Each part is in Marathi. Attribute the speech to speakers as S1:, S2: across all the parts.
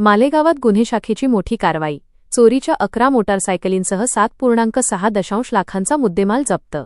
S1: मालेगावात गुन्हे शाखेची मोठी कारवाई. चोरीच्या 11 मोटारसायकलींसह 7.6 लाखांचा मुद्देमाल जप्त.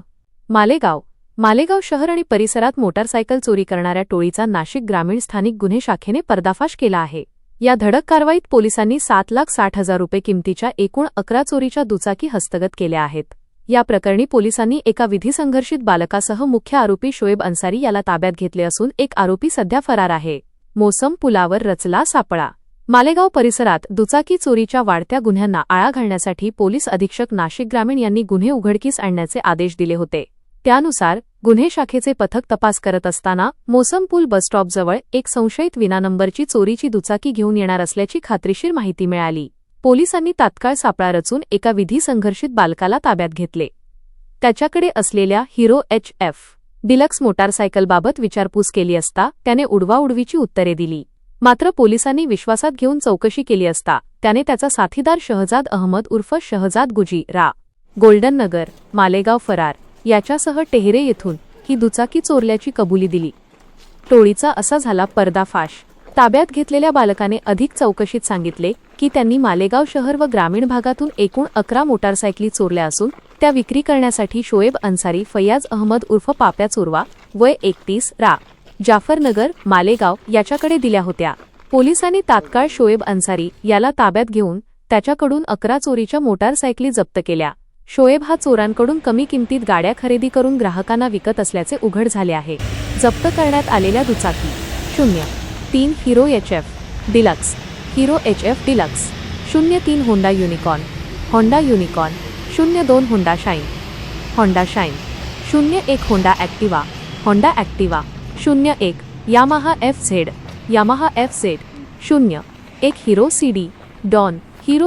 S1: मालेगाव शहर आणि परिसरात मोटारसायकल चोरी करणाऱ्या टोळीचा नाशिक ग्रामीण स्थानिक गुन्हे शाखेने पर्दाफाश केला आहे. या धडक कारवाईत पोलिसांनी 7,60,000 रुपये किमतीच्या एकूण 11 चोरीच्या दुचाकी हस्तगत केल्या आहेत. या प्रकरणी पोलिसांनी एका विधिसंघर्षित बालकासह मुख्य आरोपी शोएब अन्सारी याला ताब्यात घेतले असून एक आरोपी सध्या फरार आहे. मोसम पुलावर रचला सापळा. मालेगाव परिसरात दुचाकी चोरीच्या वाढत्या गुन्ह्यांना आळा घालण्यासाठी पोलीस अधीक्षक नाशिक ग्रामीण यांनी गुन्हे उघडकीस आणण्याचे आदेश दिले होते. त्यानुसार गुन्हे शाखेचे पथक तपास करत असताना मोसम पूल बसस्टॉपजवळ एक संशयित विना नंबरची चोरीची दुचाकी घेऊन येणार असल्याची खात्रीशीर माहिती मिळाली. पोलिसांनी तात्काळ सापळा रचून एका विधिसंघर्षित बालकाला ताब्यात घेतले. त्याच्याकडे असलेल्या हिरो HF डिलक्स मोटारसायकलबाबत विचारपूस केली असता त्याने उडवाउडवीची उत्तरे दिली. मात्र पोलिसांनी विश्वासात घेऊन चौकशी केली असता त्याने त्याचा साथीदार शहजाद अहमद उर्फ शहजाद गुजी रा गोल्डन नगर मालेगाव फरार याच्यासह टेहरे येथून ही दुचाकी चोरल्याची कबुली दिली. टोळीचा असा झाला पर्दाफाश. ताब्यात घेतलेल्या बालकाने अधिक चौकशीत सांगितले की त्यांनी मालेगाव शहर व ग्रामीण भागातून एकूण 11 मोटारसायकली चोरल्या असून त्या विक्री करण्यासाठी शोएब अन्सारी फैयाज अहमद उर्फ पाप्या चोरवा वय 31 रा जाफरनगर मालेगाव याच्याकडे दिल्या होत्या. पोलिसांनी तात्काळ शोएब अन्सारी याला ताब्यात घेऊन त्याच्याकडून 11 चोरीच्या मोटारसायकली जप्त केल्या. शोएब हा चोरांकडून कमी किमतीत गाड्या खरेदी करून ग्राहकांना विकत असल्याचे उघड झाले आहे. जप्त करण्यात आलेल्या दुचाकी 03 Hero HF deluxe, Hero HF deluxe, 03 Honda Unicorn, 02 Honda Shine, 01 Honda Activa, 01 Yamaha FZ, 01 Hero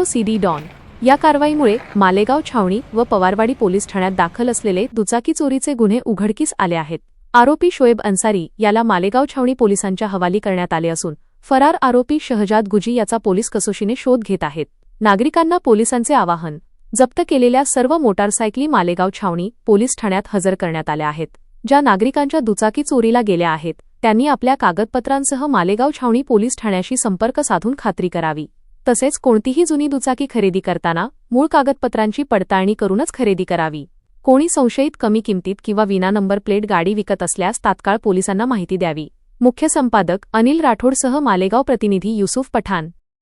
S1: CD Dawn. या कारवाईमुळे मालेगाव छावणी व पवारवाडी पोलीस ठाण्यात दाखल असलेले दुचाकी चोरीचे गुन्हे उघडकीस आले आहेत. आरोपी शोएब अन्सारी याला मालेगाव छावणी पोलिसांच्या हवाली करण्यात आले असून फरार आरोपी शहजाद गुजी याचा पोलीस कसोशीने शोध घेत आहेत. नागरिकांना पोलिसांचे आवाहन. जप्त केलेल्या सर्व मोटारसायकली मालेगाव छावणी पोलीस ठाण्यात हजर करण्यात आल्या आहेत. ज्या नागरिकांच्या दुचाकी चोरीला गेल्या आहेत त्यांनी आपल्या कागदपत्रांसह मालेगाव छावणी पोलीस ठाण्याशी संपर्क साधून खात्री करावी. तसेच कोणतीही जुनी दुचाकी खरेदी करताना मूळ कागदपत्रांची पडताळणी करूनच खरेदी करावी. कोणी संशयित कमी किमतीत किंवा विना नंबर प्लेट गाडी विकत असल्यास तात्काळ पोलिसांना माहिती द्यावी. मुख्य संपादक अनिल राठोडसह मालेगाव प्रतिनिधी युसुफ पठाण.